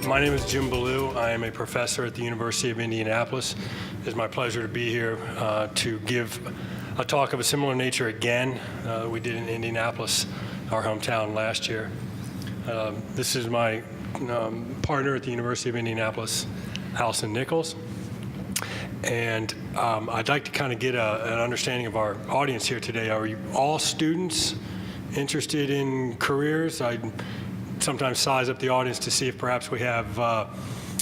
My name is Jim Ballou. I am a professor at the University of Indianapolis. It is my pleasure to be here to give a talk of a similar nature again. We did in Indianapolis, our hometown, last year. This is my partner at the University of Indianapolis, Allison Nichols. And I'd like to kind of get an understanding of our audience here today. Are you all students interested in careers? I sometimes size up the audience to see if perhaps we have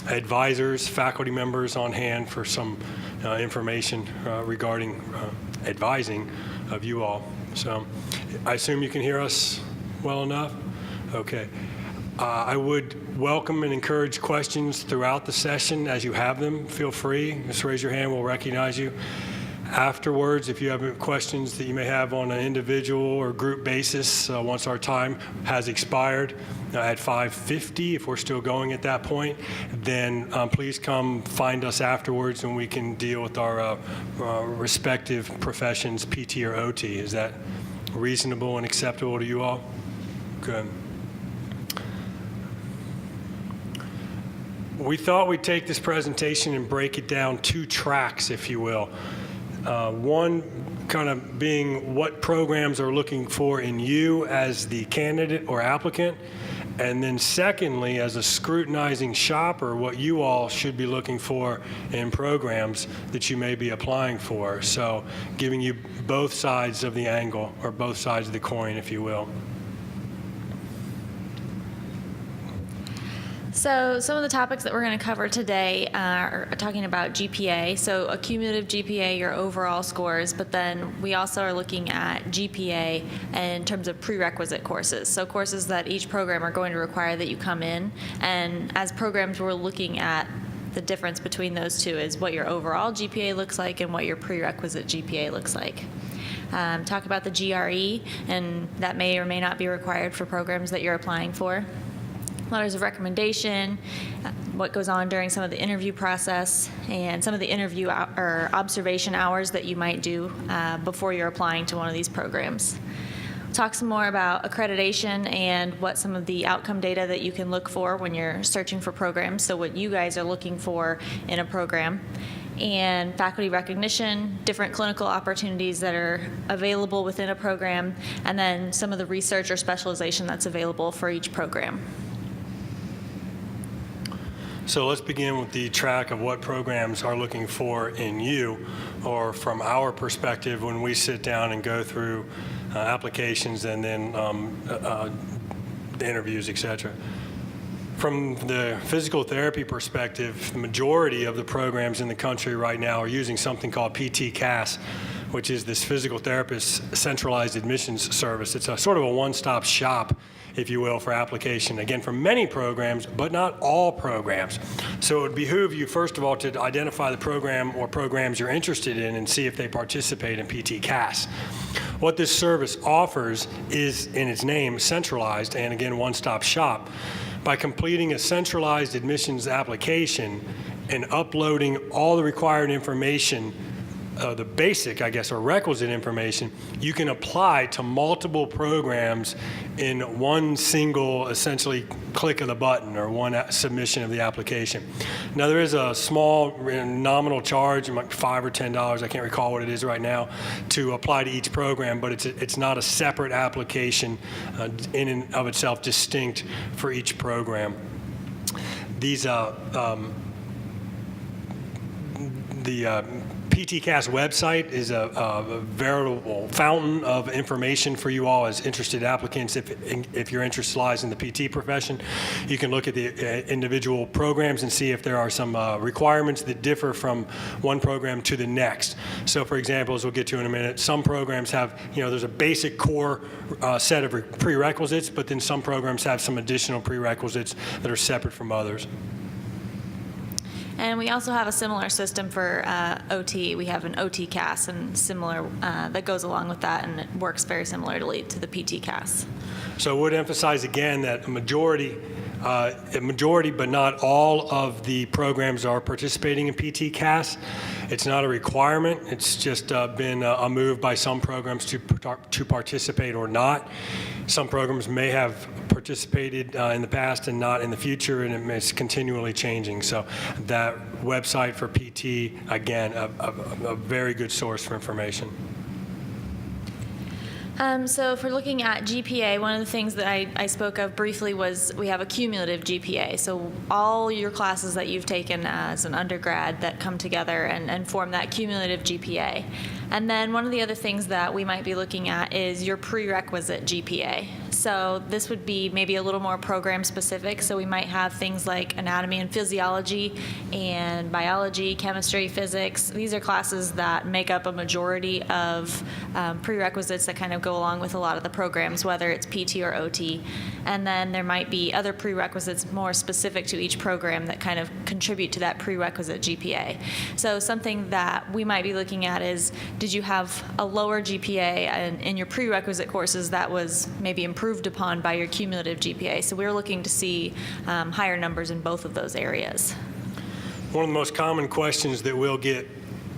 advisors, faculty members on hand for some information regarding advising of you all. So I assume you can hear us well enough? Okay. I would welcome and encourage questions throughout the session as you have them. Feel free, just raise your hand, we'll recognize you. Afterwards, if you have questions that you may have on an individual or group basis, once our time has expired at 5:50, if we're still going at that point, then please come find us afterwards and we can deal with our respective professions, PT or OT. Is that reasonable and acceptable to you all? Good. We thought we'd take this presentation and break it down 2 tracks, if you will. One kind of being what programs are looking for in you as the candidate or applicant, and then secondly, as a scrutinizing shopper, what you all should be looking for in programs that you may be applying for. So giving you both sides of the angle, or both sides of the coin, if you will. So some of the topics that we're going to cover today are talking about GPA. So a cumulative GPA, your overall scores, but then we also are looking at GPA in terms of prerequisite courses. So courses that each program are going to require that you come in. And as programs, we're looking at the difference between those two is what your overall GPA looks like and what your prerequisite GPA looks like. Talk about the GRE, and that may or may not be required for programs that you're applying for. Letters of recommendation, what goes on during some of the interview process, and some of the interview or observation hours that you might do before you're applying to one of these programs. Talk some more about accreditation and what some of the outcome data that you can look for when you're searching for programs, so what you guys are looking for in a program. And faculty recognition, different clinical opportunities that are available within a program, and then some of the research or specialization that's available for each program. So let's begin with the track of what programs are looking for in you, or from our perspective when we sit down and go through applications and then the interviews, et cetera. From the physical therapy perspective, the majority of the programs in the country right now are using something called PT-CAS, which is this physical therapist centralized admissions service. It's a sort of a one-stop shop, if you will, for application, again, for many programs, but not all programs. So it would behoove you, first of all, to identify the program or programs you're interested in and see if they participate in PT-CAS. What this service offers is, in its name, centralized, and again, one-stop shop. By completing a centralized admissions application and uploading all the required information, the basic, I guess, or requisite information, you can apply to multiple programs in one single, essentially, click of the button or one submission of the application. Now, there is a small nominal charge, like $5 or $10, I can't recall what it is right now, to apply to each program, but it's not a separate application in and of itself, distinct for each program. These PT-CAS website is a veritable fountain of information for you all as interested applicants. If your interest lies in the PT profession, you can look at the individual programs and see if there are some requirements that differ from one program to the next. So for example, as we'll get to in a minute, some programs have, there's a basic core set of prerequisites, but then some programs have some additional prerequisites that are separate from others. And we also have a similar system for OT. We have an OT-CAS and similar that goes along with that, and it works very similarly to the PT-CAS. So I would emphasize again that a majority A majority, but not all, of the programs are participating in PT CAS. It's not a requirement. It's just been a move by some programs to participate or not. Some programs may have participated in the past and not in the future, and it's continually changing. So that website for PT, again, a very good source for information. So if we're looking at GPA, one of the things that I spoke of briefly was we have a cumulative GPA. So all your classes that you've taken as an undergrad that come together and form that cumulative GPA. And then one of the other things that we might be looking at is your prerequisite GPA. So this would be maybe a little more program specific. So we might have things like anatomy and physiology and biology, chemistry, physics. These are classes that make up a majority of prerequisites that kind of go along with a lot of the programs, whether it's PT or OT. And then there might be other prerequisites more specific to each program that kind of contribute to that prerequisite GPA. So something that we might be looking at is, did you have a lower GPA in your prerequisite courses that was maybe improved upon by your cumulative GPA? So we're looking to see higher numbers in both of those areas. One of the most common questions that we'll get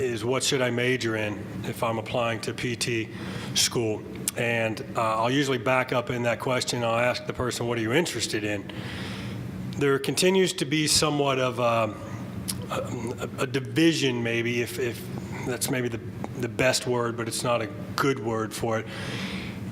is, what should I major in if I'm applying to PT school? And I'll usually back up in that question. I'll ask the person, what are you interested in? There continues to be somewhat of a division, maybe, if that's maybe the best word, but it's not a good word for it,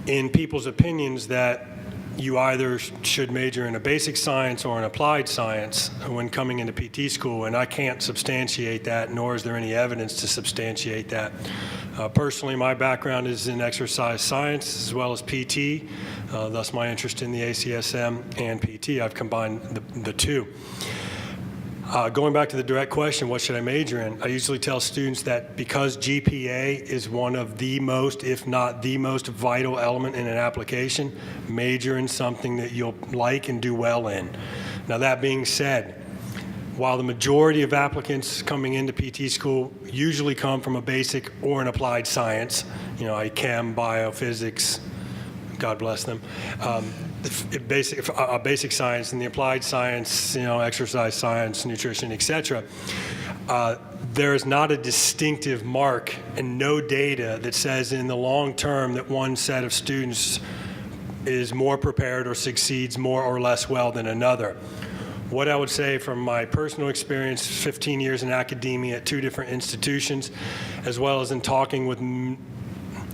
in people's opinions that you either should major in a basic science or an applied science when coming into PT school, and I can't substantiate that, nor is there any evidence to substantiate that. Personally, my background is in exercise science as well as PT, thus my interest in the ACSM and PT. I've combined the two. Going back to the direct question, what should I major in? I usually tell students that because GPA is one of the most, if not the most vital element in an application, major in something that you'll like and do well in. Now, that being said, while the majority of applicants coming into PT school usually come from a basic or an applied science, like chem, biophysics, God bless them, basic science and the applied science, exercise science, nutrition, etc. There is not a distinctive mark and no data that says in the long term that one set of students is more prepared or succeeds more or less well than another. What I would say from my personal experience, 15 years in academia at 2 different institutions, as well as in talking with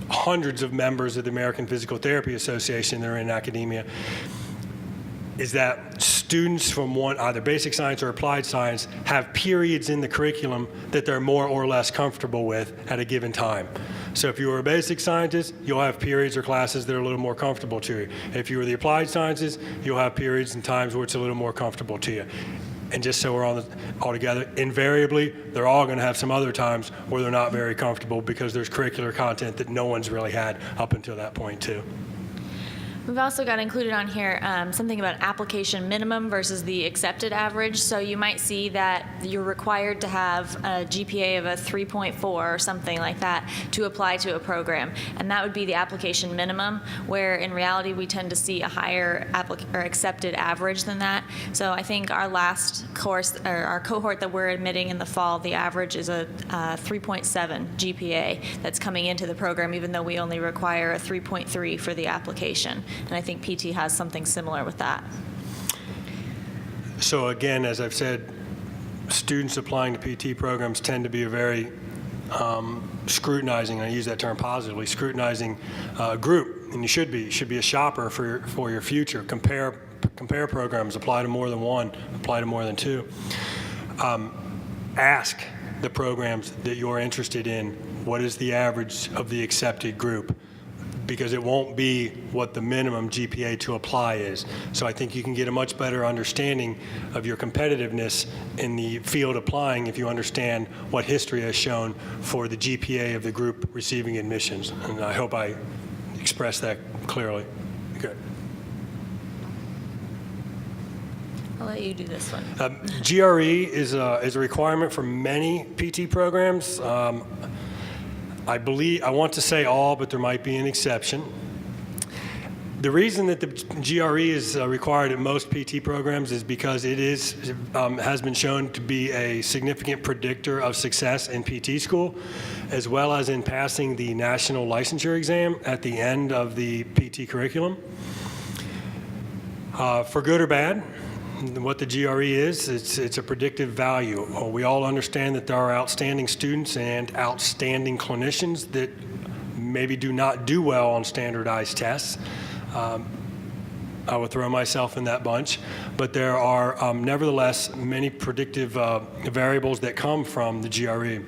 hundreds of members of the American Physical Therapy Association that are in academia, is that students from either basic science or applied science have periods in the curriculum that they're more or less comfortable with at a given time. So if you were a basic scientist, you'll have periods or classes that are a little more comfortable to you. If you were the applied sciences, you'll have periods and times where it's a little more comfortable to you. And just so we're all together, invariably, they're all going to have some other times where they're not very comfortable because there's curricular content that no one's really had up until that point, too. We've also got included on here something about application minimum versus the accepted average. So you might see that you're required to have a GPA of a 3.4 or something like that to apply to a program. And that would be the application minimum, where in reality we tend to see a higher accepted average than that. So I think our last course, or our cohort that we're admitting in the fall, the average is a 3.7 GPA that's coming into the program, even though we only require a 3.3 for the application. And I think PT has something similar with that. So again, as I've said, students applying to PT programs tend to be a very scrutinizing, and I use that term positively, scrutinizing group, and you should be a shopper for your future. Compare programs, apply to more than one, apply to more than two. Ask the programs that you're interested in, what is the average of the accepted group? Because it won't be what the minimum GPA to apply is. So I think you can get a much better understanding of your competitiveness in the field applying if you understand what history has shown for the GPA of the group receiving admissions. And I hope I expressed that clearly. Good. I'll let you do this one. GRE is a requirement for many PT programs. I want to say all, but there might be an exception. The reason that the GRE is required at most PT programs is because it has been shown to be a significant predictor of success in PT school, as well as in passing the national licensure exam at the end of the PT curriculum. For good or bad, what the GRE is, it's a predictive value. We all understand that there are outstanding students and outstanding clinicians that maybe do not do well on standardized tests. I would throw myself in that bunch, but there are nevertheless many predictive variables that come from the GRE.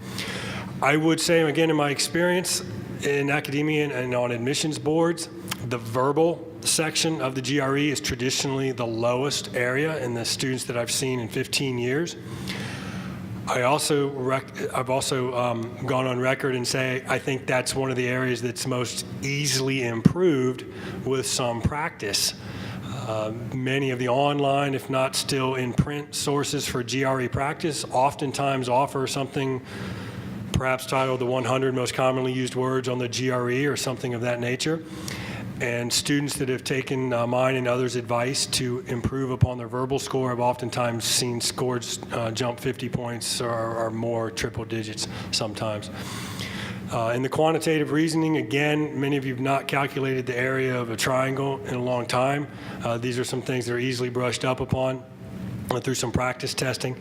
I would say, again, in my experience in academia and on admissions boards, the verbal section of the GRE is traditionally the lowest area in the students that I've seen in 15 years. I've also gone on record and say I think that's one of the areas that's most easily improved with some practice. Many of the online, if not still in print, sources for GRE practice oftentimes offer something perhaps titled the 100 most commonly used words on the GRE or something of that nature. And students that have taken mine and others' advice to improve upon their verbal score have oftentimes seen scores jump 50 points or more, triple digits sometimes. In the quantitative reasoning, again, many of you have not calculated the area of a triangle in a long time. These are some things that are easily brushed up upon through some practice testing.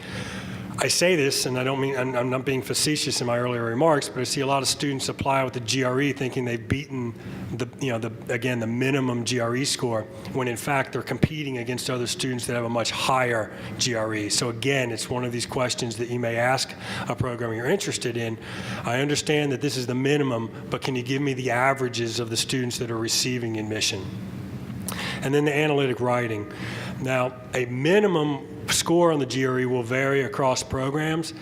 I say this, and I don't mean, I'm not being facetious in my earlier remarks, but I see a lot of students apply with the GRE thinking they've beaten the minimum GRE score, when in fact they're competing against other students that have a much higher GRE. So again, it's one of these questions that you may ask a program you're interested in. I understand that this is the minimum, but can you give me the averages of the students that are receiving admission? And then the analytic writing. Now, a minimum score on the GRE will vary across programs.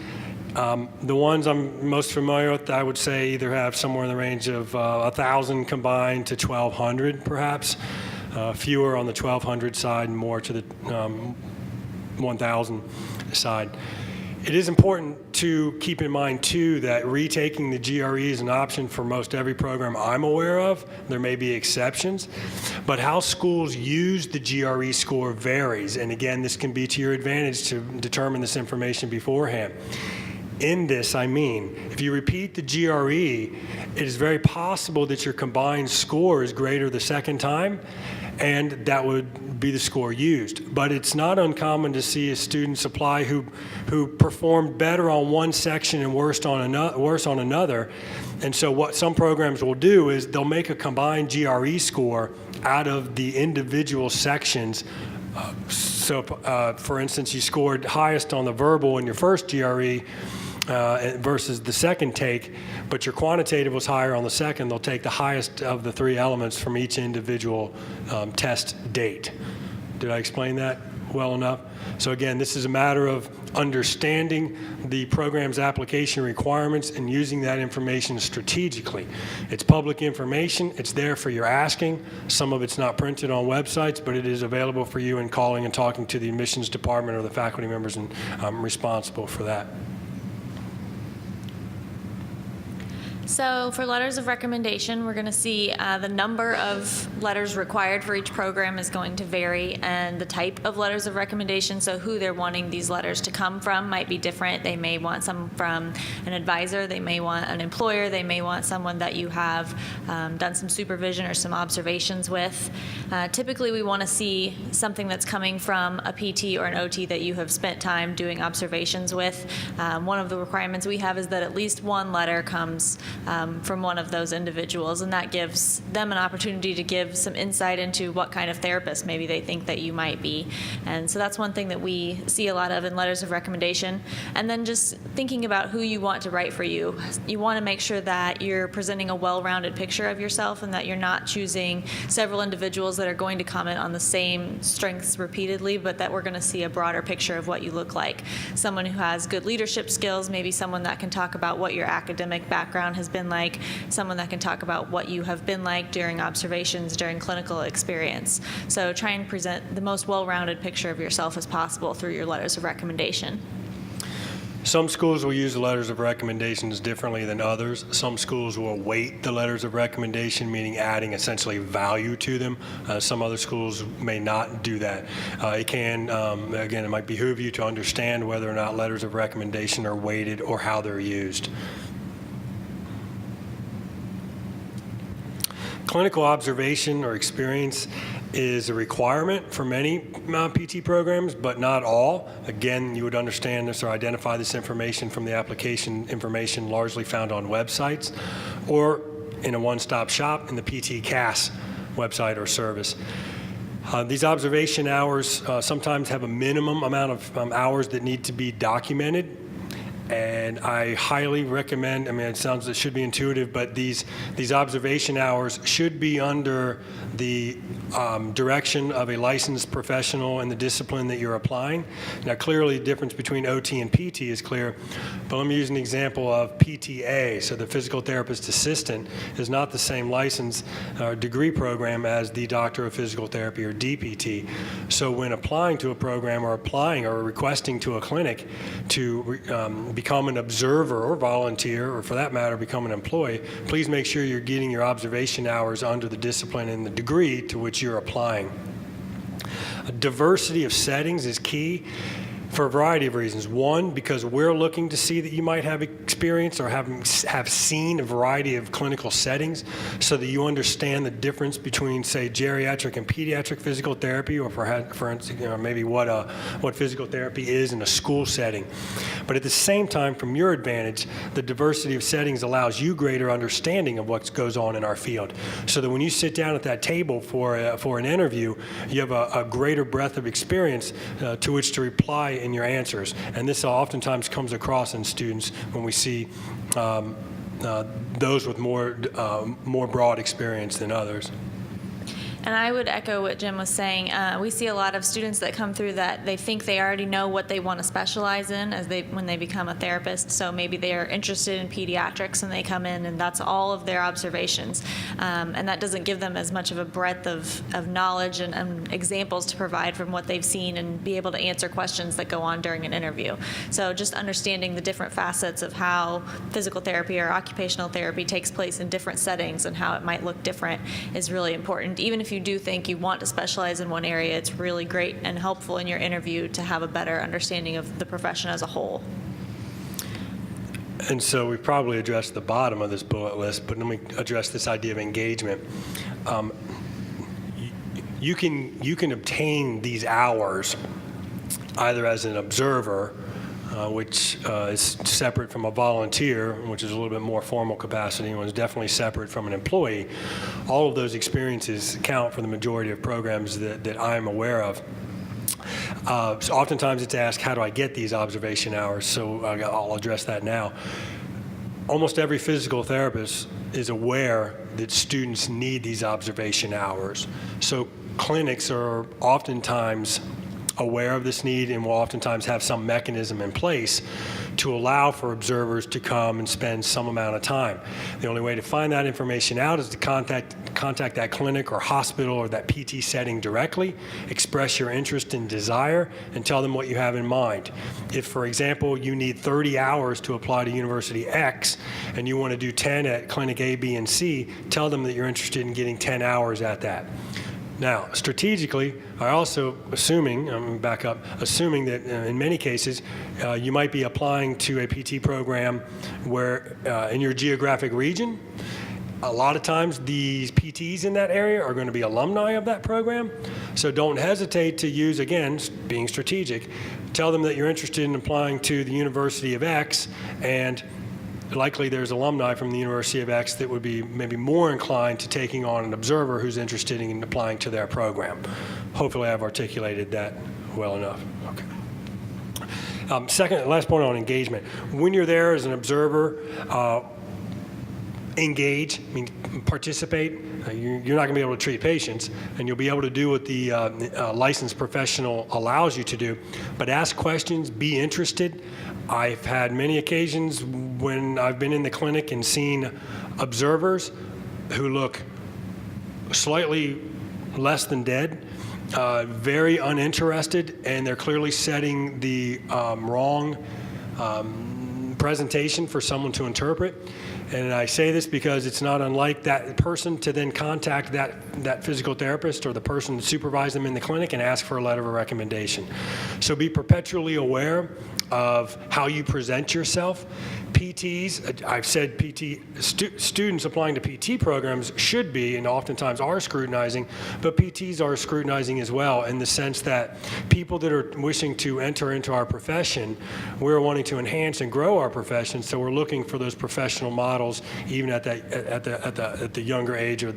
The ones I'm most familiar with, I would say, either have somewhere in the range of 1,000 combined to 1,200, perhaps. Fewer on the 1,200 side and more to the 1,000 side. It is important to keep in mind, too, that retaking the GRE is an option for most every program I'm aware of. There may be exceptions. But how schools use the GRE score varies. And again, this can be to your advantage to determine this information beforehand. In this, I mean, if you repeat the GRE, it is very possible that your combined score is greater the second time, and that would be the score used. But it's not uncommon to see students apply who performed better on one section and worse on another. And so what some programs will do is they'll make a combined GRE score out of the individual sections. For instance, you scored highest on the verbal in your first GRE versus the second take, but your quantitative was higher on the second. They'll take the highest of the three elements from each individual test date. Did I explain that well enough? So again, this is a matter of understanding the program's application requirements and using that information strategically. It's public information. It's there for your asking. Some of it's not printed on websites, but it is available for you in calling and talking to the admissions department or the faculty members and responsible for that. So for letters of recommendation, we're going to see the number of letters required for each program is going to vary, and the type of letters of recommendation, so who they're wanting these letters to come from, might be different. They may want some from an advisor, they may want an employer, they may want someone that you have done some supervision or some observations with. Typically, we want to see something that's coming from a PT or an OT that you have spent time doing observations with. One of the requirements we have is that at least one letter comes from one of those individuals, and that gives them an opportunity to give some insight into what kind of therapist maybe they think that you might be. And so that's one thing that we see a lot of in letters of recommendation. And then just thinking about who you want to write for you. You want to make sure that you're presenting a well-rounded picture of yourself and that you're not choosing several individuals that are going to comment on the same strengths repeatedly, but that we're going to see a broader picture of what you look like. Someone who has good leadership skills, maybe someone that can talk about what your academic background has been like, someone that can talk about what you have been like during observations, during clinical experience. So try and present the most well-rounded picture of yourself as possible through your letters of recommendation. Some schools will use the letters of recommendations differently than others. Some schools will weight the letters of recommendation, meaning adding essentially value to them. Some other schools may not do that. It can, again, it might behoove you to understand whether or not letters of recommendation are weighted or how they're used. Clinical observation or experience is a requirement for many PT programs, but not all. Again, you would understand this or identify this information from the application information largely found on websites or in a one-stop shop in the PT CAS website or service. These observation hours sometimes have a minimum amount of hours that need to be documented. And I highly recommend, it should be intuitive, but these observation hours should be under the direction of a licensed professional in the discipline that you're applying. Now, clearly, the difference between OT and PT is clear, but let me use an example of PTA. So the physical therapist assistant is not the same license or degree program as the doctor of physical therapy or DPT. So when applying to a program or applying or requesting to a clinic to become an observer or volunteer, or for that matter, become an employee, please make sure you're getting your observation hours under the discipline and the degree to which you're applying. A diversity of settings is key for a variety of reasons. One, because we're looking to see that you might have experience or have seen a variety of clinical settings so that you understand the difference between, say, geriatric and pediatric physical therapy, or for instance, maybe what physical therapy is in a school setting. But at the same time, from your advantage, the diversity of settings allows you greater understanding of what goes on in our field, so that when you sit down at that table for an interview, you have a greater breadth of experience to which to reply in your answers. And this oftentimes comes across in students when we see those with more broad experience than others. And I would echo what Jim was saying. We see a lot of students that come through that they think they already know what they want to specialize in when they become a therapist. So maybe they are interested in pediatrics and they come in and that's all of their observations. And that doesn't give them as much of a breadth of knowledge and examples to provide from what they've seen and be able to answer questions that go on during an interview. So just understanding the different facets of how physical therapy or occupational therapy takes place in different settings and how it might look different is really important. Even if you do think you want to specialize in one area, it's really great and helpful in your interview to have a better understanding of the profession as a whole. And so we've probably addressed the bottom of this bullet list, but let me address this idea of engagement. You can obtain these hours either as an observer, which is separate from a volunteer, which is a little bit more formal capacity, and was definitely separate from an employee. All of those experiences count for the majority of programs that I'm aware of. So oftentimes it's asked, how do I get these observation hours? So I'll address that now. Almost every physical therapist is aware that students need these observation hours. So clinics are oftentimes aware of this need and will oftentimes have some mechanism in place to allow for observers to come and spend some amount of time. The only way to find that information out is to contact that clinic or hospital or that PT setting directly, express your interest and desire, and tell them what you have in mind. If, for example, you need 30 hours to apply to University X and you want to do 10 at Clinic A, B, and C, tell them that you're interested in getting 10 hours at that. Now, strategically, I also assuming that in many cases, you might be applying to a PT program where in your geographic region, a lot of times these PTs in that area are going to be alumni of that program. So don't hesitate to use, again, being strategic, tell them that you're interested in applying to the University of X, and likely there's alumni from the University of X that would be maybe more inclined to taking on an observer who's interested in applying to their program. Hopefully I've articulated that well enough. Okay. Last point on engagement. When you're there as an observer, engage, participate. You're not going to be able to treat patients, and you'll be able to do what the licensed professional allows you to do, but ask questions, be interested. I've had many occasions when I've been in the clinic and seen observers who look slightly less than dead, very uninterested, and they're clearly setting the wrong presentation for someone to interpret. And I say this because it's not unlike that person to then contact that physical therapist or the person that supervised them in the clinic and ask for a letter of recommendation. So be perpetually aware of how you present yourself. PTs, I've said students applying to PT programs should be and oftentimes are scrutinizing, but PTs are scrutinizing as well in the sense that people that are wishing to enter into our profession, we're wanting to enhance and grow our profession, so we're looking for those professional models even at the younger age or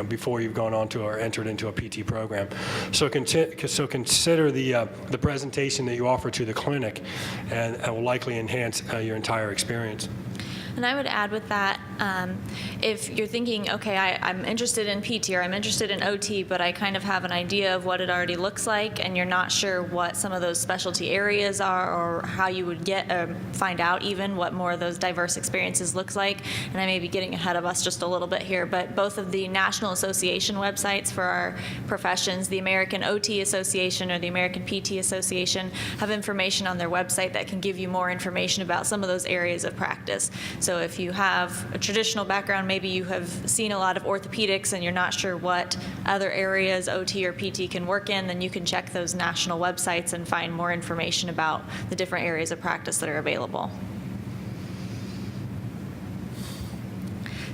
before you've gone on to or entered into a PT program. So consider the presentation that you offer to the clinic, and it will likely enhance your entire experience. And I would add with that, if you're thinking, okay, I'm interested in PT or I'm interested in OT, but I kind of have an idea of what it already looks like, and you're not sure what some of those specialty areas are or how you would find out even what more of those diverse experiences looks like. And I may be getting ahead of us just a little bit here, but both of the National Association websites for our professions, the American OT Association or the American PT Association, have information on their website that can give you more information about some of those areas of practice. So if you have a traditional background, maybe you have seen a lot of orthopedics and you're not sure what other areas OT or PT can work in, then you can check those national websites and find more information about the different areas of practice that are available.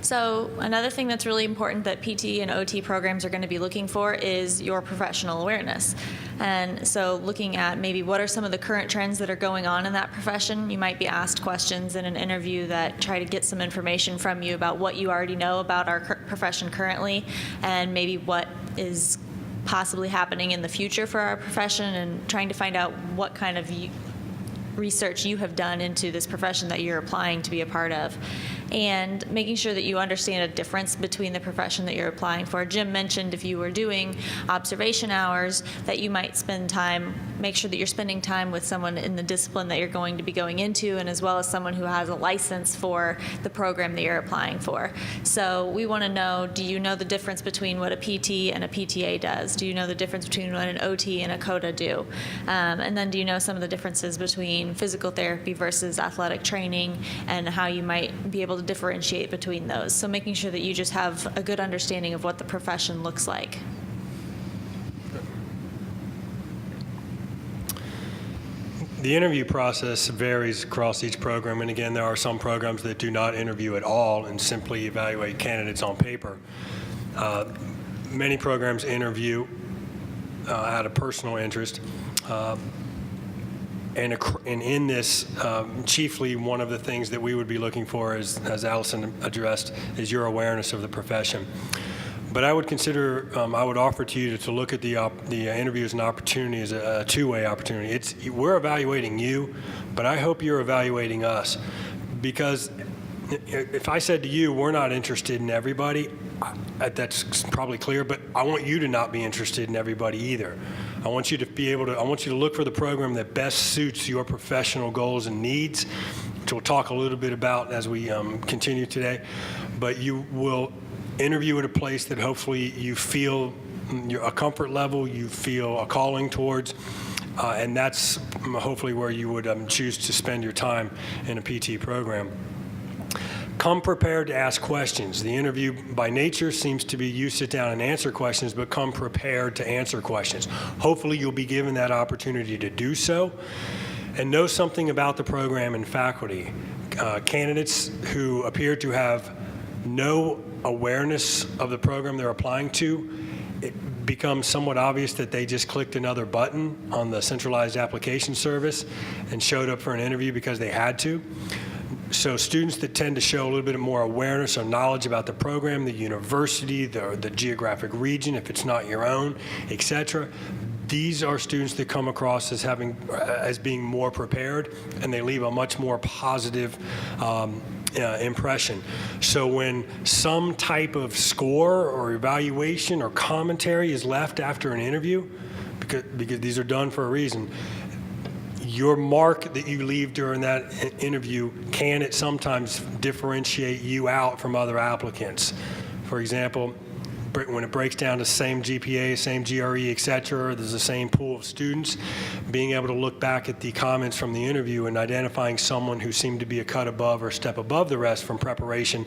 So another thing that's really important that PT and OT programs are going to be looking for is your professional awareness. And so looking at maybe what are some of the current trends that are going on in that profession. You might be asked questions in an interview that try to get some information from you about what you already know about our profession currently and maybe what is possibly happening in the future for our profession, and trying to find out what kind of research you have done into this profession that you're applying to be a part of, and making sure that you understand a difference between the profession that you're applying for. Jim mentioned if you were doing observation hours that you might make sure that you're spending time with someone in the discipline that you're going to be going into, and as well as someone who has a license for the program that you're applying for. So we want to know, do you know the difference between what a PT and a PTA does? Do you know the difference between what an OT and a CODA do? And then do you know some of the differences between physical therapy versus athletic training and how you might be able to differentiate between those? So making sure that you just have a good understanding of what the profession looks like. The interview process varies across each program, and again, there are some programs that do not interview at all and simply evaluate candidates on paper. Many programs interview out of personal interest. And in this, chiefly one of the things that we would be looking for, as Allison addressed, is your awareness of the profession. But I would consider, I would offer to you to look at the interview as an opportunity, as a two-way opportunity. We're evaluating you, but I hope you're evaluating us. Because if I said to you, we're not interested in everybody, that's probably clear, but I want you to not be interested in everybody either. I want you to look for the program that best suits your professional goals and needs, which we'll talk a little bit about as we continue today. But you will interview at a place that hopefully you feel a comfort level, you feel a calling towards, and that's hopefully where you would choose to spend your time in a PT program. Come prepared to ask questions. The interview by nature seems to be you sit down and answer questions, but come prepared to answer questions. Hopefully you'll be given that opportunity to do so, and know something about the program and faculty. Candidates who appear to have no awareness of the program they're applying to, it becomes somewhat obvious that they just clicked another button on the centralized application service and showed up for an interview because they had to. So students that tend to show a little bit more awareness or knowledge about the program, the university, the geographic region, if it's not your own, et cetera, these are students that come across as being more prepared, and they leave a much more positive impression. So when some type of score or evaluation or commentary is left after an interview, because these are done for a reason, your mark that you leave during that interview can at sometimes differentiate you out from other applicants. For example, when it breaks down to same GPA, same GRE, et cetera, there's the same pool of students, being able to look back at the comments from the interview and identifying someone who seemed to be a cut above or a step above the rest from preparation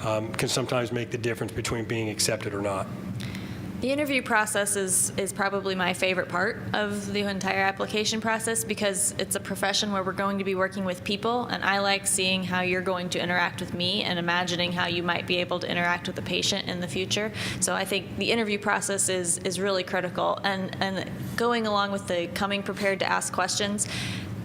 can sometimes make the difference between being accepted or not. The interview process is probably my favorite part of the entire application process because it's a profession where we're going to be working with people, and I like seeing how you're going to interact with me and imagining how you might be able to interact with the patient in the future. So I think the interview process is really critical, and going along with the coming prepared to ask questions,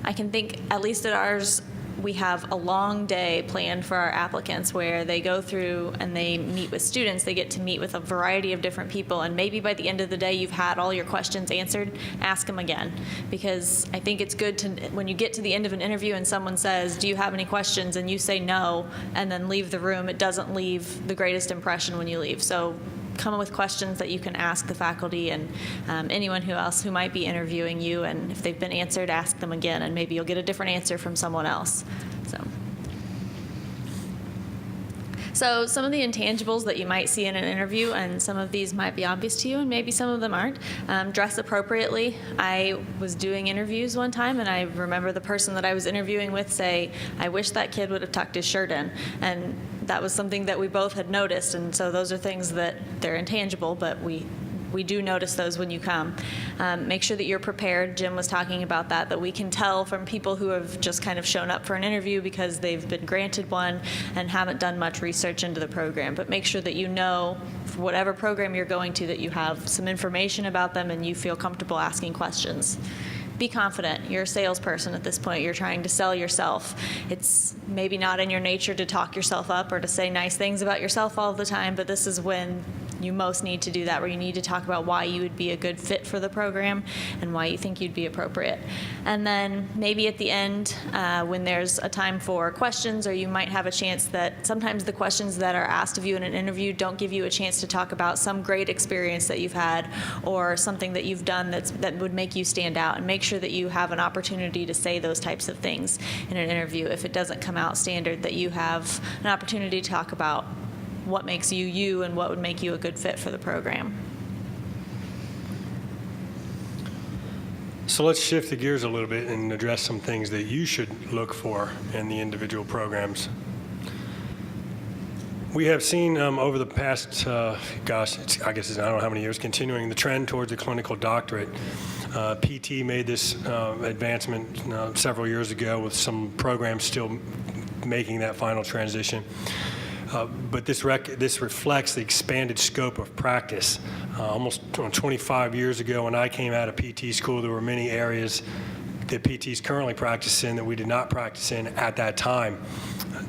I can think, at least at ours, we have a long day planned for our applicants where they go through and they meet with students. They get to meet with a variety of different people, and maybe by the end of the day you've had all your questions answered, ask them again. Because I think it's good to, when you get to the end of an interview and someone says, do you have any questions, and you say no, and then leave the room, it doesn't leave the greatest impression when you leave. So come up with questions that you can ask the faculty and anyone else who might be interviewing you, and if they've been answered, ask them again, and maybe you'll get a different answer from someone else. So some of the intangibles that you might see in an interview, and some of these might be obvious to you, and maybe some of them aren't. Dress appropriately. I was doing interviews one time, and I remember the person that I was interviewing with say, I wish that kid would have tucked his shirt in. And that was something that we both had noticed, and so those are things that they're intangible, but we do notice those when you come. Make sure that you're prepared. Jim was talking about that we can tell from people who have just kind of shown up for an interview because they've been granted one and haven't done much research into the program. But make sure that you know, for whatever program you're going to, that you have some information about them and you feel comfortable asking questions. Be confident. You're a salesperson at this point. You're trying to sell yourself. It's maybe not in your nature to talk yourself up or to say nice things about yourself all the time, but this is when you most need to do that, where you need to talk about why you would be a good fit for the program and why you think you'd be appropriate. And then maybe at the end, when there's a time for questions, or you might have a chance that sometimes the questions that are asked of you in an interview don't give you a chance to talk about some great experience that you've had or something that you've done that would make you stand out, and make sure that you have an opportunity to say those types of things in an interview. If it doesn't come out standard, that you have an opportunity to talk about what makes you you and what would make you a good fit for the program. So let's shift the gears a little bit and address some things that you should look for in the individual programs. We have seen over the past, I guess I don't know how many years, continuing the trend towards a clinical doctorate. PT made this advancement several years ago, with some programs still making that final transition. But this reflects the expanded scope of practice. Almost 25 years ago, when I came out of PT school, there were many areas that PTs currently practice in that we did not practice in at that time.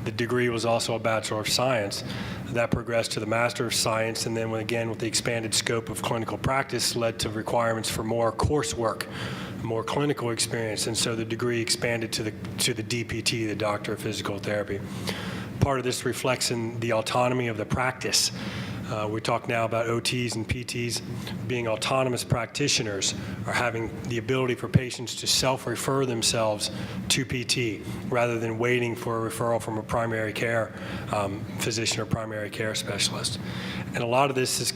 The degree was also a Bachelor of Science. That progressed to the Master of Science, and then again with the expanded scope of clinical practice led to requirements for more coursework, more clinical experience, and so the degree expanded to the DPT, the Doctor of Physical Therapy. Part of this reflects in the autonomy of the practice. We talk now about OTs and PTs being autonomous practitioners, or having the ability for patients to self-refer themselves to PT rather than waiting for a referral from a primary care physician or primary care specialist. And a lot of this is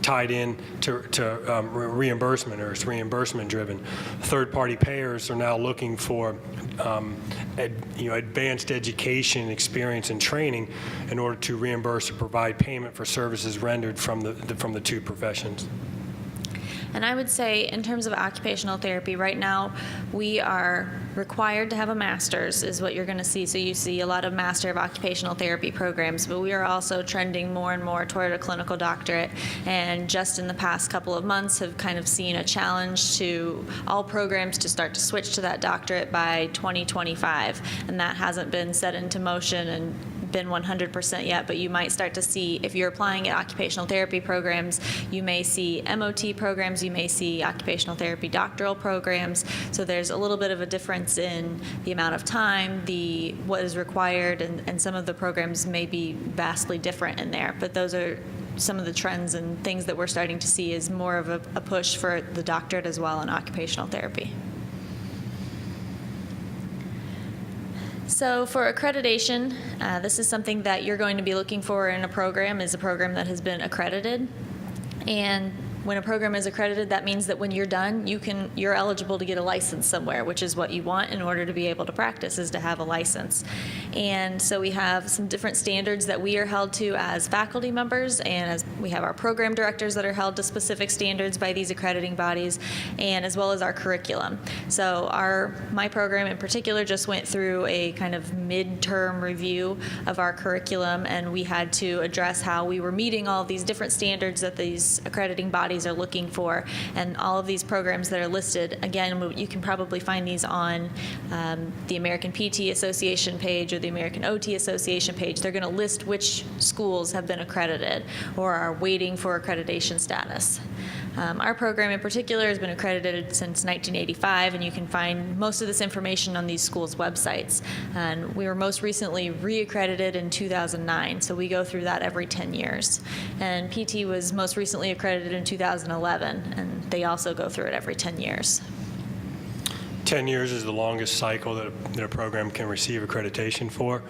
tied in to reimbursement, or it's reimbursement driven. Third-party payers are now looking for advanced education, experience, and training in order to reimburse or provide payment for services rendered from the two professions. And I would say, in terms of occupational therapy, right now we are required to have a master's, is what you're going to see. So you see a lot of Master of Occupational Therapy programs, but we are also trending more and more toward a clinical doctorate. And just in the past couple of months have kind of seen a challenge to all programs to start to switch to that doctorate by 2025. And that hasn't been set into motion and been 100% yet, but you might start to see, if you're applying at occupational therapy programs, you may see MOT programs, you may see occupational therapy doctoral programs. So there's a little bit of a difference in the amount of time, what is required, and some of the programs may be vastly different in there. But those are some of the trends and things that we're starting to see, is more of a push for the doctorate as well in occupational therapy. So for accreditation, this is something that you're going to be looking for in a program, is a program that has been accredited. And when a program is accredited, that means that when you're done, you're eligible to get a license somewhere, which is what you want in order to be able to practice, is to have a license. And so we have some different standards that we are held to as faculty members, and as we have our program directors that are held to specific standards by these accrediting bodies, and as well as our curriculum. So my program in particular just went through a kind of midterm review of our curriculum, and we had to address how we were meeting all of these different standards that these accrediting bodies are looking for. And all of these programs that are listed, again, you can probably find these on the American PT Association page or the American OT Association page. They're going to list which schools have been accredited or are waiting for accreditation status. Our program in particular has been accredited since 1985, and you can find most of this information on these schools' websites. And we were most recently re-accredited in 2009, so we go through that every 10 years. And PT was most recently accredited in 2011, and they also go through it every 10 years. 10 years is the longest cycle that a program can receive accreditation for.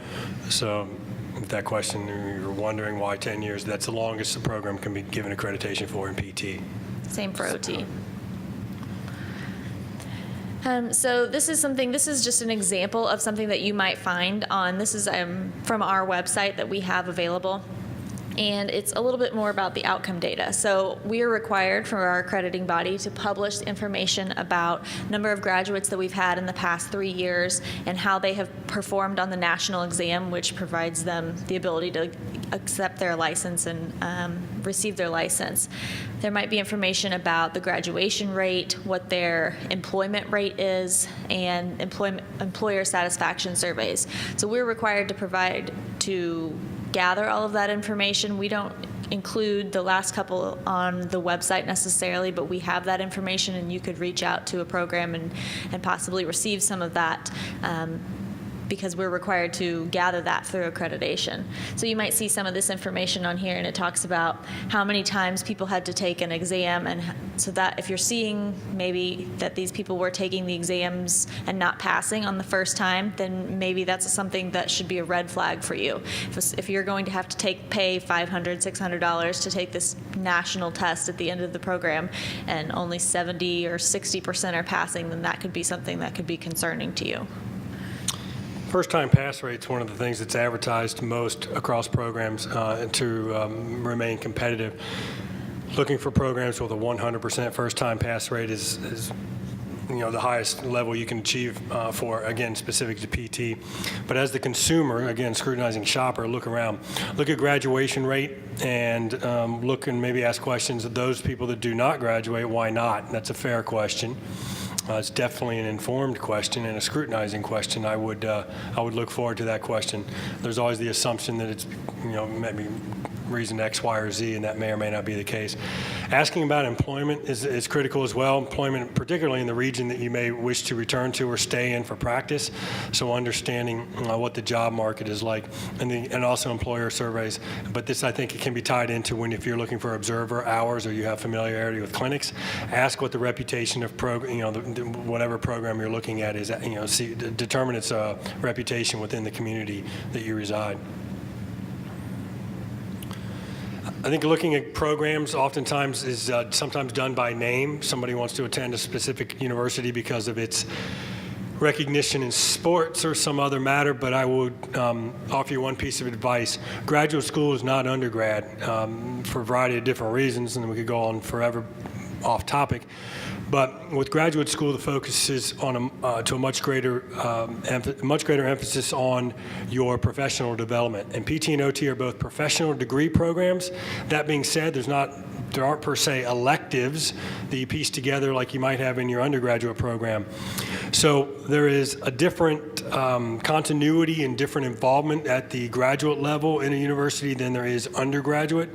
So with that question, you're wondering why 10 years, that's the longest a program can be given accreditation for in PT. Same for OT. So this is just an example of something that you might find on, this is from our website that we have available. And it's a little bit more about the outcome data. So we are required from our accrediting body to publish information about number of graduates that we've had in the past 3 years and how they have performed on the national exam, which provides them the ability to accept their license and receive their license. There might be information about the graduation rate, what their employment rate is, and employer satisfaction surveys. So we're required to gather all of that information. We don't include the last couple on the website necessarily, but we have that information, and you could reach out to a program and possibly receive some of that because we're required to gather that through accreditation. So you might see some of this information on here, and it talks about how many times people had to take an exam, and so that if you're seeing maybe that these people were taking the exams and not passing on the first time, then maybe that's something that should be a red flag for you. If you're going to have to pay $500, $600 to take this national test at the end of the program, and only 70 or 60% are passing, then that could be something that could be concerning to you. First-time pass rate's one of the things that's advertised most across programs to remain competitive. Looking for programs with a 100% first-time pass rate is the highest level you can achieve for, again, specific to PT. But as the consumer, again, scrutinizing shopper, look around. Look at graduation rate and look and maybe ask questions of those people that do not graduate, why not? That's a fair question. It's definitely an informed question and a scrutinizing question. I would look forward to that question. There's always the assumption that it's maybe reason X, Y, or Z, and that may or may not be the case. Asking about employment is critical as well. Employment, particularly in the region that you may wish to return to or stay in for practice. So understanding what the job market is like, and also employer surveys. But this, I think, it can be tied into if you're looking for observer hours or you have familiarity with clinics. Ask what the reputation of whatever program you're looking at is. Determine its reputation within the community that you reside. I think looking at programs oftentimes is sometimes done by name. Somebody wants to attend a specific university because of its recognition in sports or some other matter, but I would offer you one piece of advice. Graduate school is not undergrad for a variety of different reasons, and we could go on forever off topic. But with graduate school, the focus is on to a much greater emphasis on your professional development. And PT and OT are both professional degree programs. That being said, there aren't per se electives that you piece together like you might have in your undergraduate program. So there is a different continuity and different involvement at the graduate level in a university than there is undergraduate.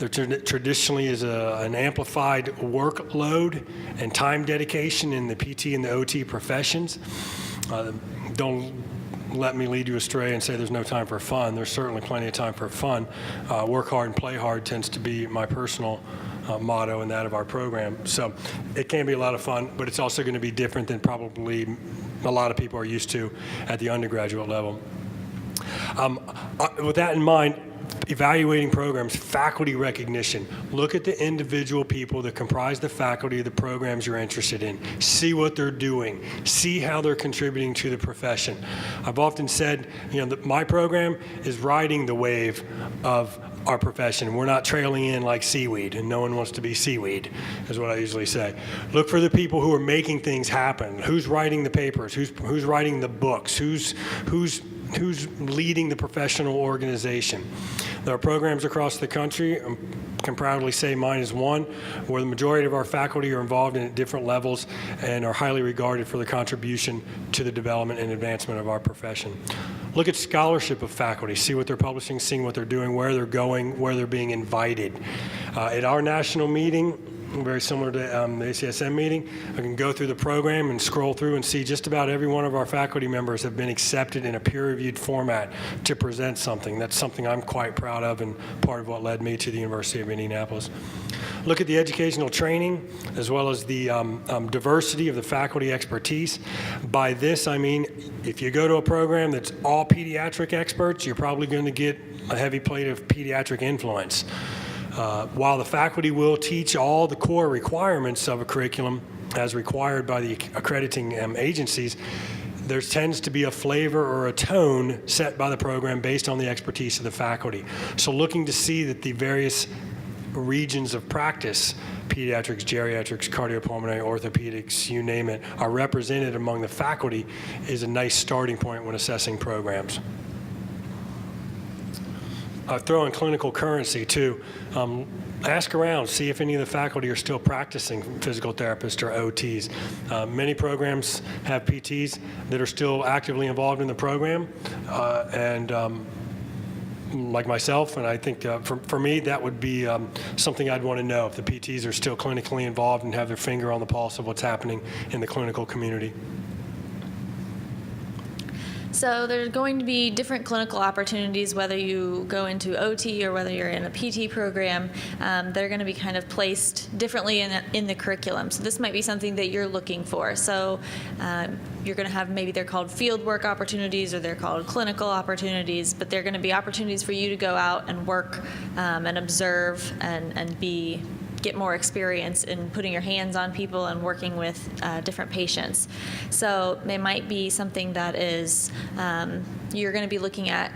There traditionally is an amplified workload and time dedication in the PT and the OT professions. Don't let me lead you astray and say there's no time for fun. There's certainly plenty of time for fun. Work hard and play hard tends to be my personal motto and that of our program. So it can be a lot of fun, but it's also going to be different than probably a lot of people are used to at the undergraduate level. With that in mind, evaluating programs, faculty recognition. Look at the individual people that comprise the faculty of the programs you're interested in. See what they're doing. See how they're contributing to the profession. I've often said, my program is riding the wave of our profession. We're not trailing in like seaweed, and no one wants to be seaweed, is what I usually say. Look for the people who are making things happen. Who's writing the papers? Who's writing the books? Who's leading the professional organization? There are programs across the country, I can proudly say mine is one, where the majority of our faculty are involved in at different levels and are highly regarded for their contribution to the development and advancement of our profession. Look at scholarship of faculty, see what they're publishing, seeing what they're doing, where they're going, where they're being invited. At our national meeting, very similar to the ACSM meeting, I can go through the program and scroll through and see just about every one of our faculty members have been accepted in a peer-reviewed format to present something. That's something I'm quite proud of and part of what led me to the University of Indianapolis. Look at the educational training as well as the diversity of the faculty expertise. By this, I mean, if you go to a program that's all pediatric experts, you're probably going to get a heavy plate of pediatric influence. While the faculty will teach all the core requirements of a curriculum as required by the accrediting agencies, there tends to be a flavor or a tone set by the program based on the expertise of the faculty. So looking to see that the various regions of practice, pediatrics, geriatrics, cardiopulmonary, orthopedics, you name it, are represented among the faculty is a nice starting point when assessing programs. Throw in clinical currency too. Ask around, see if any of the faculty are still practicing physical therapists or OTs. Many programs have PTs that are still actively involved in the program, like myself, and I think for me that would be something I'd want to know if the PTs are still clinically involved and have their finger on the pulse of what's happening in the clinical community. So there's going to be different clinical opportunities, whether you go into OT or whether you're in a PT program. They're going to be kind of placed differently in the curriculum. So this might be something that you're looking for. So you're going to have, maybe they're called field work opportunities or they're called clinical opportunities, but they're going to be opportunities for you to go out and work and observe and get more experience in putting your hands on people and working with different patients. So it might be something that is, you're going to be looking at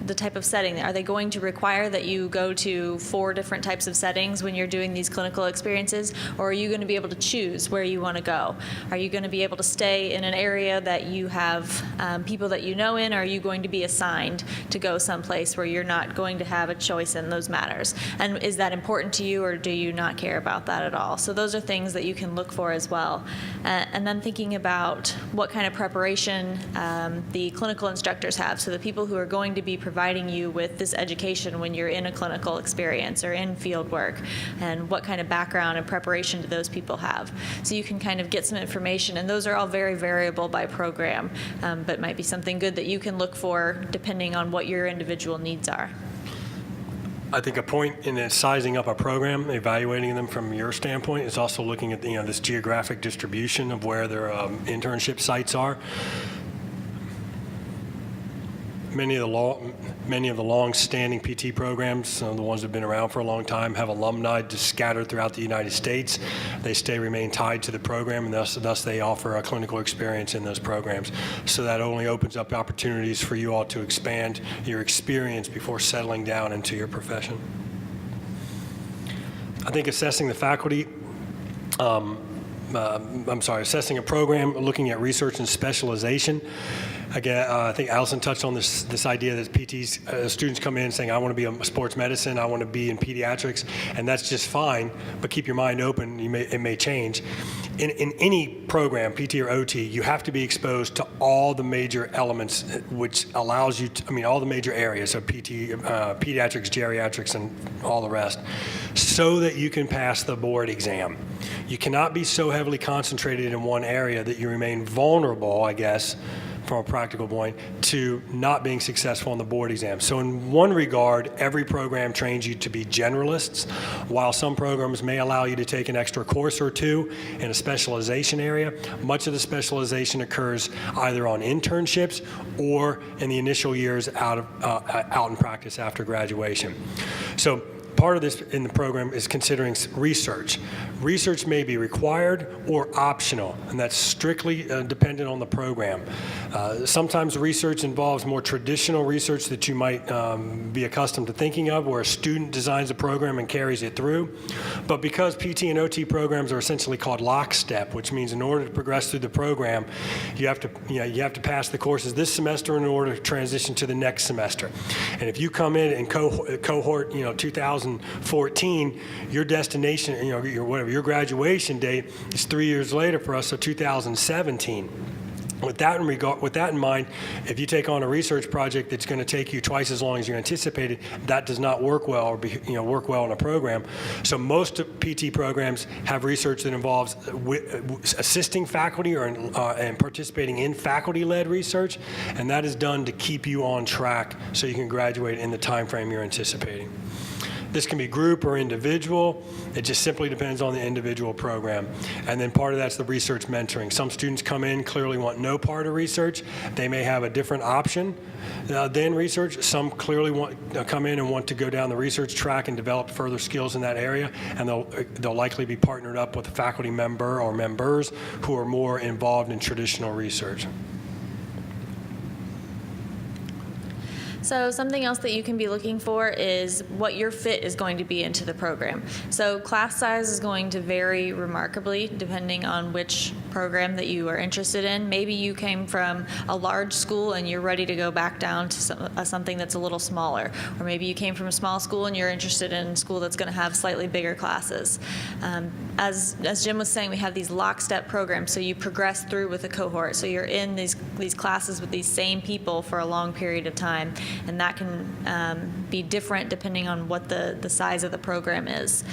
the type of setting. Are they going to require that you go to 4 different types of settings when you're doing these clinical experiences, or are you going to be able to choose where you want to go? Are you going to be able to stay in an area that you have people that you know in, or are you going to be assigned to go someplace where you're not going to have a choice in those matters? And is that important to you, or do you not care about that at all? So those are things that you can look for as well. And then thinking about what kind of preparation the clinical instructors have. So the people who are going to be providing you with this education when you're in a clinical experience or in field work, and what kind of background and preparation do those people have. So you can kind of get some information, and those are all very variable by program, but might be something good that you can look for depending on what your individual needs are. I think a point in sizing up a program, evaluating them from your standpoint, is also looking at this geographic distribution of where their internship sites are. Many of the long-standing PT programs, the ones that have been around for a long time, have alumni just scattered throughout the United States. They remain tied to the program, and thus they offer a clinical experience in those programs. So that only opens up opportunities for you all to expand your experience before settling down into your profession. I think assessing the faculty, assessing a program, looking at research and specialization. Again, I think Allison touched on this idea that PTs, students come in saying, I want to be in sports medicine, I want to be in pediatrics, and that's just fine, but keep your mind open, it may change. In any program, PT or OT, you have to be exposed to all the major elements, which allows you to, all the major areas of pediatrics, geriatrics, and all the rest, so that you can pass the board exam. You cannot be so heavily concentrated in one area that you remain vulnerable, I guess, from a practical point, to not being successful on the board exam. So in one regard, every program trains you to be generalists, while some programs may allow you to take an extra course or two in a specialization area. Much of the specialization occurs either on internships or in the initial years out in practice after graduation. So part of this in the program is considering research. Research may be required or optional, and that's strictly dependent on the program. Sometimes research involves more traditional research that you might be accustomed to thinking of, where a student designs a program and carries it through. But because PT and OT programs are essentially called lockstep, which means in order to progress through the program, you have to pass the courses this semester in order to transition to the next semester. And if you come in cohort 2014, your destination, your graduation date is 3 years later for us, so 2017. With that in mind, if you take on a research project that's going to take you twice as long as you anticipated, that does not work well or work well in a program. So most PT programs have research that involves assisting faculty and participating in faculty-led research, and that is done to keep you on track so you can graduate in the time frame you're anticipating. This can be group or individual. It just simply depends on the individual program. And then part of that's the research mentoring. Some students come in, clearly want no part of research. They may have a different option than research. Some clearly come in and want to go down the research track and develop further skills in that area, and they'll likely be partnered up with a faculty member or members who are more involved in traditional research. So something else that you can be looking for is what your fit is going to be into the program. So class size is going to vary remarkably depending on which program that you are interested in. Maybe you came from a large school and you're ready to go back down to something that's a little smaller. Or maybe you came from a small school and you're interested in a school that's going to have slightly bigger classes. As Jim was saying, we have these lockstep programs, so you progress through with a cohort. So you're in these classes with these same people for a long period of time. And that can be different depending on what the size of the program is.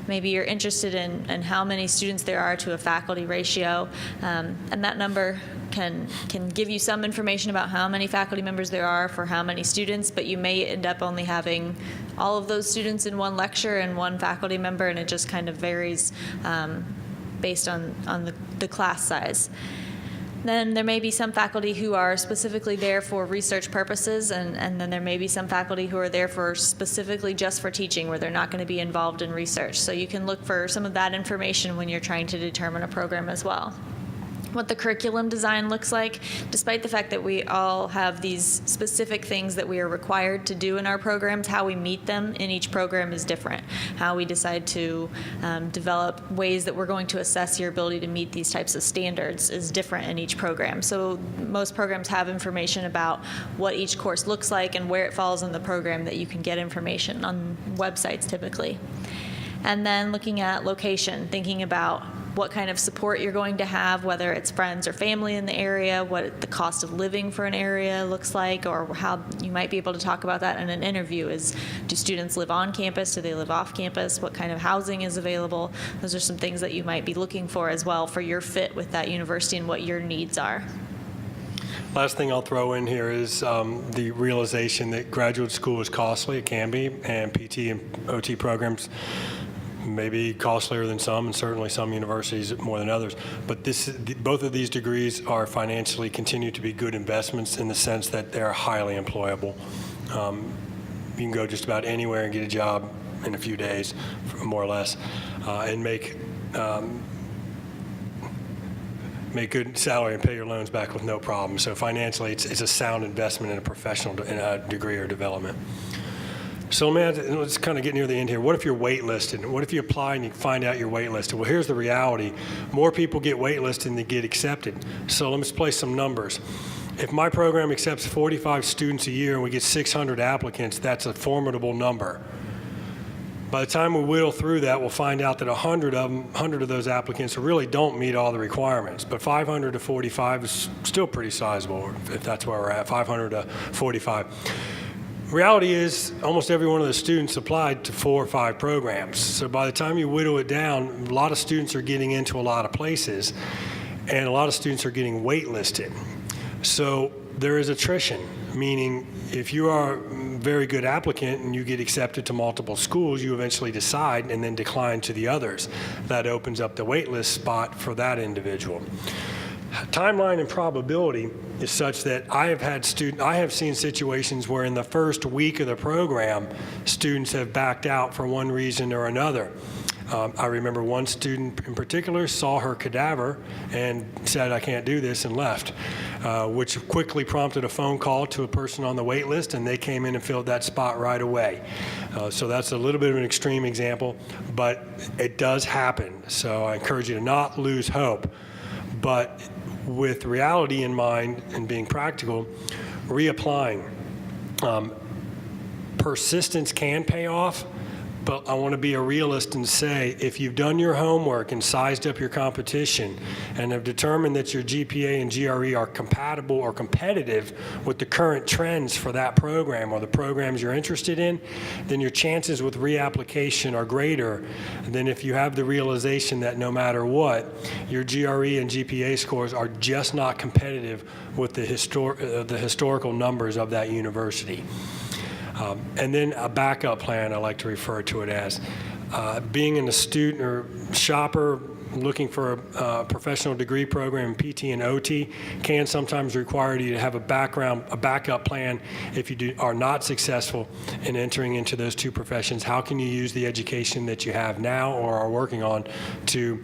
Maybe you're interested in how many students there are to a faculty ratio, and that number can give you some information about how many faculty members there are for how many students, but you may end up only having all of those students in one lecture and one faculty member, and it just kind of varies based on the class size. Then there may be some faculty who are specifically there for research purposes, and then there may be some faculty who are there for specifically just for teaching, where they're not going to be involved in research. So you can look for some of that information when you're trying to determine a program as well. What the curriculum design looks like, despite the fact that we all have these specific things that we are required to do in our programs, how we meet them in each program is different. How we decide to develop ways that we're going to assess your ability to meet these types of standards is different in each program. So most programs have information about what each course looks like and where it falls in the program that you can get information on websites typically. And then looking at location, thinking about what kind of support you're going to have, whether it's friends or family in the area, what the cost of living for an area looks like, or how you might be able to talk about that in an interview. Do students live on campus? Do they live off campus? What kind of housing is available? Those are some things that you might be looking for as well for your fit with that university and what your needs are. Last thing I'll throw in here is the realization that graduate school is costly. It can be, and PT and OT programs may be costlier than some, and certainly some universities more than others. But both of these degrees are financially continue to be good investments in the sense that they're highly employable. You can go just about anywhere and get a job in a few days, more or less, and make good salary and pay your loans back with no problem. So financially, it's a sound investment in a professional degree or development. So let's kind of get near the end here. What if you're waitlisted? What if you apply and you find out you're waitlisted? Well, here's the reality. More people get waitlisted than they get accepted. So let me place some numbers. If my program accepts 45 students a year and we get 600 applicants, that's a formidable number. By the time we whittle through that, we'll find out that 100 of those applicants really don't meet all the requirements. But 500 to 45 is still pretty sizable, if that's where we're at, 500 to 45. Reality is almost every one of the students applied to 4 or 5 programs. So by the time you whittle it down, a lot of students are getting into a lot of places, and a lot of students are getting waitlisted. So there is attrition, meaning if you are a very good applicant and you get accepted to multiple schools, you eventually decide and then decline to the others. That opens up the wait list spot for that individual. Timeline and probability is such that I have seen situations where in the first week of the program, students have backed out for one reason or another. I remember one student in particular saw her cadaver and said, "I can't do this," and left, which quickly prompted a phone call to a person on the wait list, and they came in and filled that spot right away. So that's a little bit of an extreme example, but it does happen. So I encourage you to not lose hope. But with reality in mind and being practical, reapplying. Persistence can pay off, but I want to be a realist and say, if you've done your homework and sized up your competition and have determined that your GPA and GRE are compatible or competitive with the current trends for that program or the programs you're interested in, then your chances with reapplication are greater than if you have the realization that no matter what, your GRE and GPA scores are just not competitive with the historical numbers of that university. And then a backup plan, I like to refer to it as. Being an astute or shopper looking for a professional degree program in PT and OT can sometimes require you to have a backup plan if you are not successful in entering into those two professions. How can you use the education that you have now or are working on to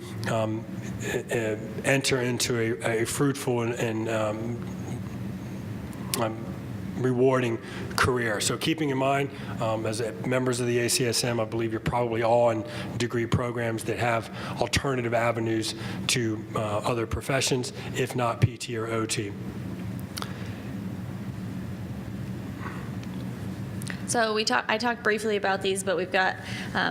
enter into a fruitful and rewarding career? So keeping in mind, as members of the ACSM, I believe you're probably all in degree programs that have alternative avenues to other professions, if not PT or OT. So I talked briefly about these, but we've got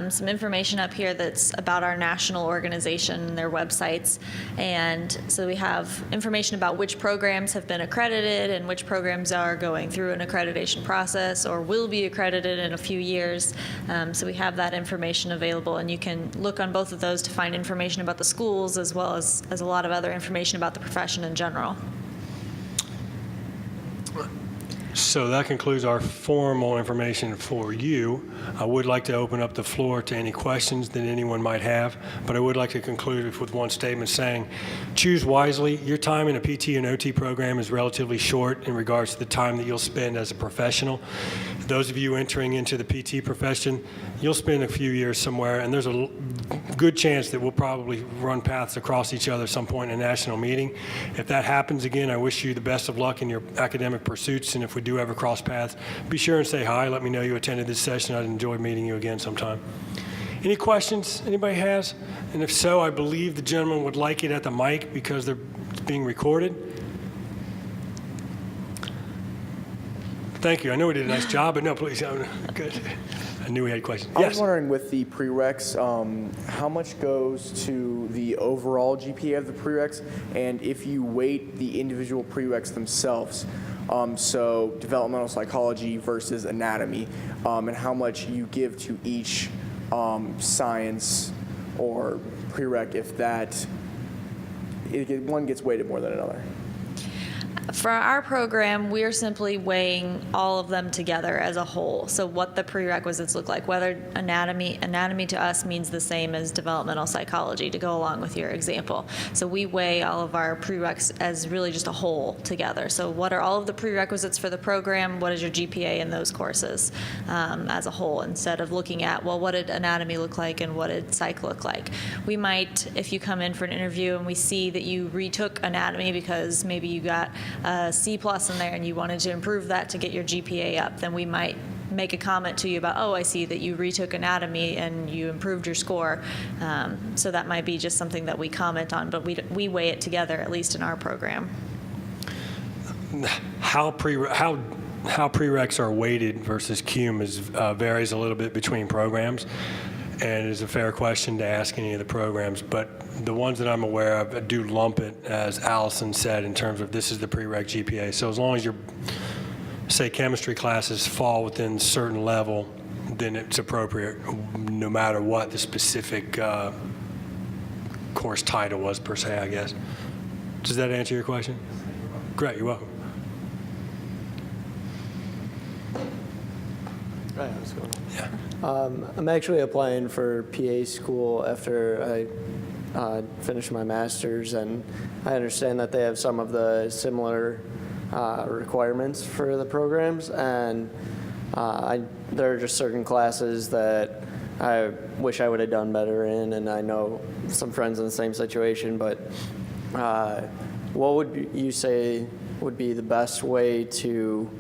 some information up here that's about our national organization and their websites. And so we have information about which programs have been accredited and which programs are going through an accreditation process or will be accredited in a few years. So we have that information available, and you can look on both of those to find information about the schools as well as a lot of other information about the profession in general. So that concludes our formal information for you. I would like to open up the floor to any questions that anyone might have, but I would like to conclude with one statement saying, choose wisely. Your time in a PT and OT program is relatively short in regards to the time that you'll spend as a professional. Those of you entering into the PT profession, you'll spend a few years somewhere, and there's a good chance that we'll probably run paths across each other at some point in a national meeting. If that happens again, I wish you the best of luck in your academic pursuits, and if we do ever cross paths, be sure and say hi. Let me know you attended this session. I'd enjoy meeting you again sometime. Any questions anybody has? And if so, I believe the gentleman would like it at the mic because they're being recorded. Thank you. I know we did a nice job, but no, please. Good. I knew we had questions. I Yes. was wondering, with the prereqs, how much goes to the overall GPA of the prereqs, and if you weight the individual prereqs themselves, so developmental psychology versus anatomy, and how much you give to each science or prereq, if one gets weighted more than another. For our program, we're simply weighing all of them together as a whole. So what the prerequisites look like, whether anatomy to us means the same as developmental psychology, to go along with your example. So we weigh all of our prereqs as really just a whole together. So what are all of the prerequisites for the program? What is your GPA in those courses as a whole, instead of looking at, well, what did anatomy look like and what did psych look like? We might, if you come in for an interview and we see that you retook anatomy because maybe you got a C+ in there and you wanted to improve that to get your GPA up, then we might make a comment to you about, oh, I see that you retook anatomy and you improved your score. So that might be just something that we comment on, but we weigh it together, at least in our program. How prereqs are weighted versus cum varies a little bit between programs, and it is a fair question to ask any of the programs, but the ones that I'm aware of do lump it, as Allison said, in terms of this is the prereq GPA. So as long as your, say, chemistry classes fall within a certain level, then it's appropriate, no matter what the specific course title was per se, I guess. Does that answer your question? Great, you're welcome. Right, I was going. Yeah. I'm actually applying for PA school after I finish my master's, and I understand that they have some of the similar requirements for the programs, and there are just certain classes that I wish I would have done better in, and I know some friends in the same situation, but what would you say would be the best way to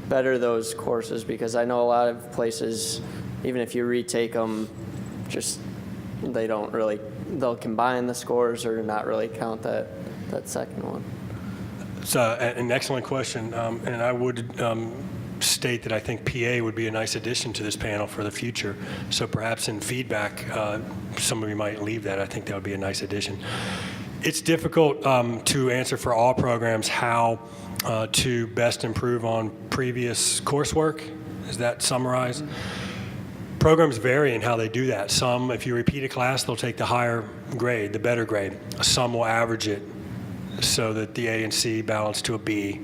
better those courses? Because I know a lot of places, even if you retake them, just they don't really, they'll combine the scores or not really count that second one. So an excellent question, and I would state that I think PA would be a nice addition to this panel for the future. So perhaps in feedback, some of you might leave that. I think that would be a nice addition. It's difficult to answer for all programs how to best improve on previous coursework. Is that summarized? Programs vary in how they do that. Some, if you repeat a class, they'll take the higher grade, the better grade. Some will average it so that the A and C balance to a B.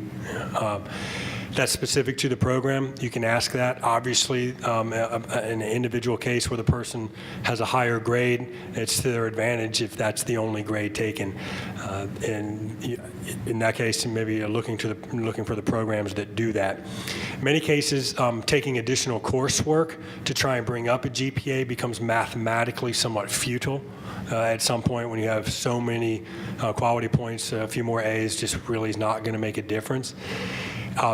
That's specific to the program. You can ask that. Obviously, in an individual case where the person has a higher grade, it's to their advantage if that's the only grade taken. And in that case, maybe you're looking for the programs that do that. In many cases, taking additional coursework to try and bring up a GPA becomes mathematically somewhat futile. At some point when you have so many quality points, a few more A's just really is not going to make a difference.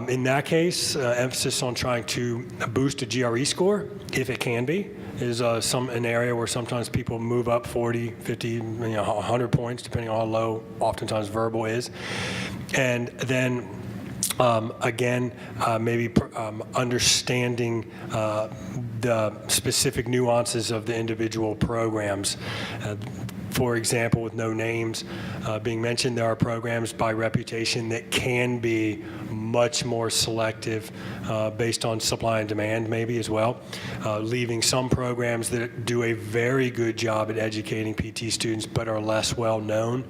In that case, emphasis on trying to boost a GRE score, if it can be, is an area where sometimes people move up 40, 50, 100 points, depending on how low oftentimes verbal is. And then again, maybe understanding the specific nuances of the individual programs. For example, with no names being mentioned, there are programs by reputation that can be much more selective based on supply and demand maybe as well, leaving some programs that do a very good job at educating PT students but are less well known.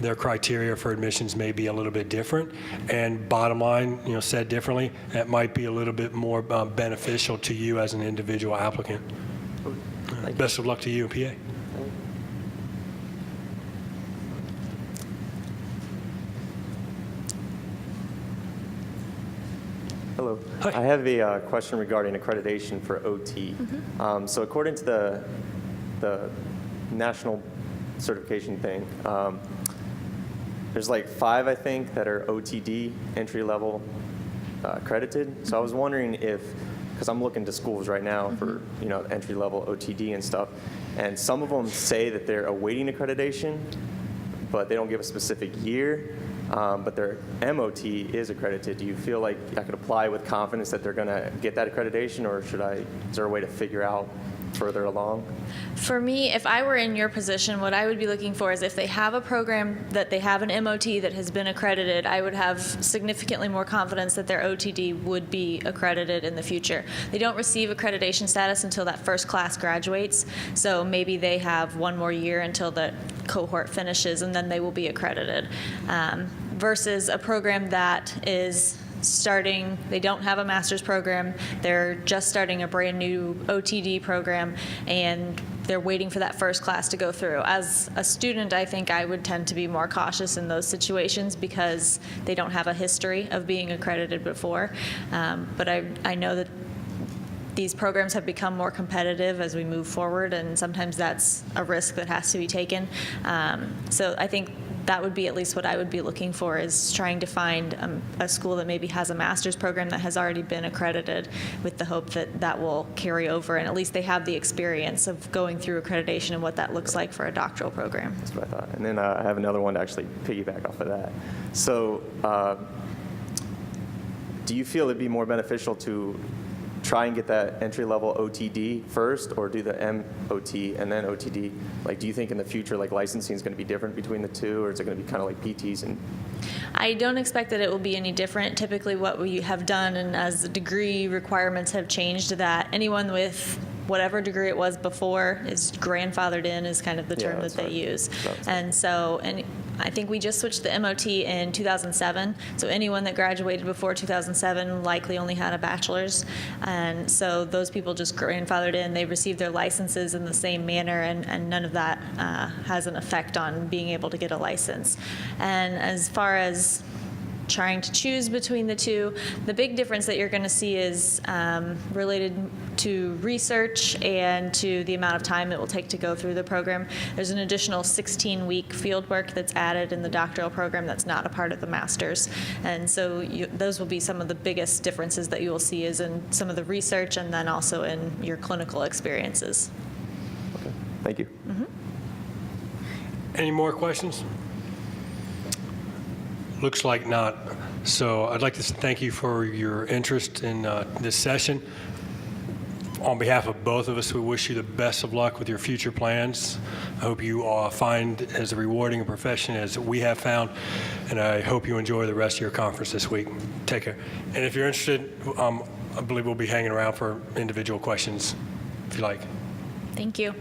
Their criteria for admissions may be a little bit different, and bottom line, said differently, it might be a little bit more beneficial to you as an individual applicant. Best of luck to you in PA. Hello. Hi. I have a question regarding accreditation for OT. So according to the national certification thing, there's like 5, I think, that are OTD, entry level accredited. So I was wondering if, because I'm looking to schools right now for entry level OTD and stuff, and some of them say that they're awaiting accreditation, but they don't give a specific year. But their MOT is accredited. Do you feel like I could apply with confidence that they're going to get that accreditation, or is there a way to figure out further along? For me, if I were in your position, what I would be looking for is if they have a program that they have an MOT that has been accredited, I would have significantly more confidence that their OTD would be accredited in the future. They don't receive accreditation status until that first class graduates, so maybe they have one more year until the cohort finishes, and then they will be accredited. Versus a program that is starting, they don't have a master's program, they're just starting a brand new OTD program, and they're waiting for that first class to go through. As a student, I think I would tend to be more cautious in those situations because they don't have a history of being accredited before. But I know that these programs have become more competitive as we move forward, and sometimes that's a risk that has to be taken. So I think that would be at least what I would be looking for, is trying to find a school that maybe has a master's program that has already been accredited, with the hope that that will carry over, and at least they have the experience of going through accreditation and what that looks like for a doctoral program. That's what I thought. And then I have another one to actually piggyback off of that. So do you feel it'd be more beneficial to try and get that entry-level OTD first, or do the MOT and then OTD? Like, do you think in the future, like, licensing is going to be different between the two, or is it going to be kind of like PTs? And I don't expect that it will be any different. Typically what we have done, and as the degree requirements have changed, that anyone with whatever degree it was before is grandfathered in, is kind of the term that they use. And so, and I think we just switched the MOT in 2007, so anyone that graduated before 2007 likely only had a bachelor's, and so those people just grandfathered in. They received their licenses in the same manner, and none of that has an effect on being able to get a license. And as far as trying to choose between the two, the big difference that you're going to see is related to research and to the amount of time it will take to go through the program. There's an additional 16-week field work that's added in the doctoral program that's not a part of the master's. And so those will be some of the biggest differences that you will see is in some of the research and then also in your clinical experiences. Okay. Thank you. Any more questions? Looks like not. So I'd like to thank you for your interest in this session. On behalf of both of us, we wish you the best of luck with your future plans. I hope you find as rewarding a profession as we have found, and I hope you enjoy the rest of your conference this week. Take care. And if you're interested, I believe we'll be hanging around for individual questions, if you like. Thank you.